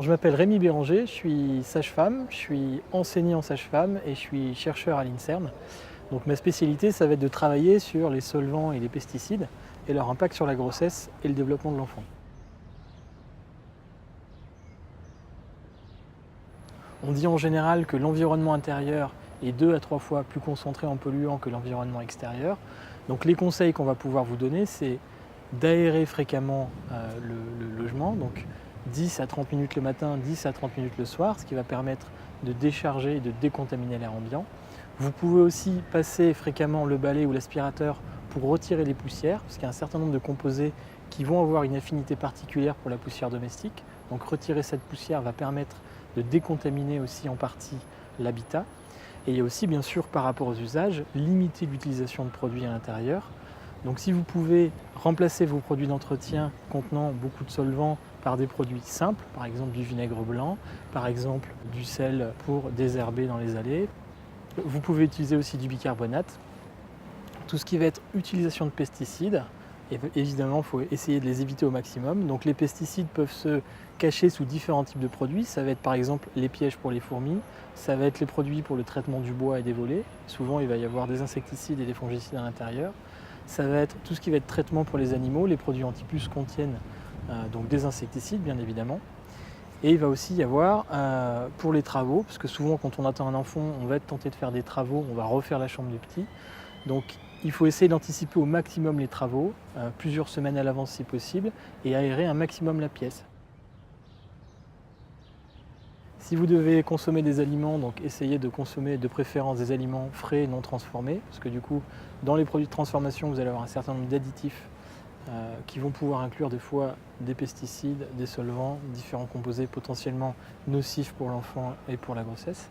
Je m'appelle Rémi Béranger, je suis sage-femme, je suis enseignant sage-femme et je suis chercheur à l'INSERM. Donc ma spécialité, ça va être de travailler sur les solvants et les pesticides et leur impact sur la grossesse et le développement de l'enfant. On dit en général que l'environnement intérieur est 2 à 3 fois plus concentré en polluants que l'environnement extérieur. Donc les conseils qu'on va pouvoir vous donner, c'est d'aérer fréquemment le logement, donc 10 à 30 minutes le matin, 10 à 30 minutes le soir, ce qui va permettre de décharger et de décontaminer l'air ambiant. Vous pouvez aussi passer fréquemment le balai ou l'aspirateur pour retirer les poussières, parce qu'il y a un certain nombre de composés qui vont avoir une affinité particulière pour la poussière domestique. Donc retirer cette poussière va permettre de décontaminer aussi en partie l'habitat. Et il y a aussi bien sûr par rapport aux usages, limiter l'utilisation de produits à l'intérieur. Donc si vous pouvez remplacer vos produits d'entretien contenant beaucoup de solvants par des produits simples, par exemple du vinaigre blanc, par exemple du sel pour désherber dans les allées. Vous pouvez utiliser aussi du bicarbonate. Tout ce qui va être utilisation de pesticides, évidemment, il faut essayer de les éviter au maximum. Donc les pesticides peuvent se cacher sous différents types de produits. Ça va être par exemple les pièges pour les fourmis, ça va être les produits pour le traitement du bois et des volets. Souvent, il va y avoir des insecticides et des fongicides à l'intérieur. Ça va être tout ce qui va être traitement pour les animaux. Les produits anti-puces contiennent donc des insecticides, bien évidemment. Et il va aussi y avoir pour les travaux, parce que souvent quand on attend un enfant, on va être tenté de faire des travaux, on va refaire la chambre du petit. Donc il faut essayer d'anticiper au maximum les travaux, plusieurs semaines à l'avance si possible, et aérer un maximum la pièce. Si vous devez consommer des aliments, donc essayez de consommer de préférence des aliments frais et non transformés, parce que du coup, dans les produits de transformation, vous allez avoir un certain nombre d'additifs qui vont pouvoir inclure des fois des pesticides, des solvants, différents composés potentiellement nocifs pour l'enfant et pour la grossesse.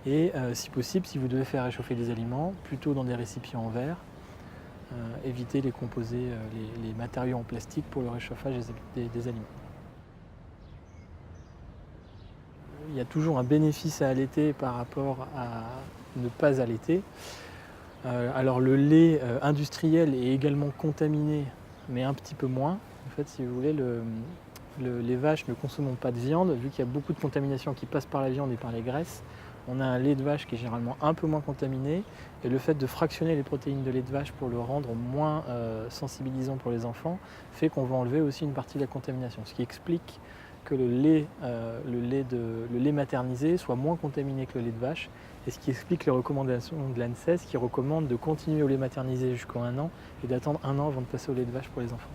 Et si possible, si vous devez faire réchauffer des aliments, plutôt dans des récipients en verre, éviter les composés, les matériaux en plastique pour le réchauffage des aliments. Il y a toujours un bénéfice à allaiter par rapport à ne pas allaiter. Alors le lait industriel est également contaminé, mais un petit peu moins. En fait, si vous voulez, les vaches ne consomment pas de viande, vu qu'il y a beaucoup de contamination qui passe par la viande et par les graisses. On a un lait de vache qui est généralement un peu moins contaminé, et le fait de fractionner les protéines de lait de vache pour le rendre moins sensibilisant pour les enfants fait qu'on va enlever aussi une partie de la contamination, ce qui explique que le lait maternisé soit moins contaminé que le lait de vache, et ce qui explique les recommandations de l'ANSES qui recommande de continuer au lait maternisé jusqu'à 1 an et d'attendre 1 an avant de passer au lait de vache pour les enfants.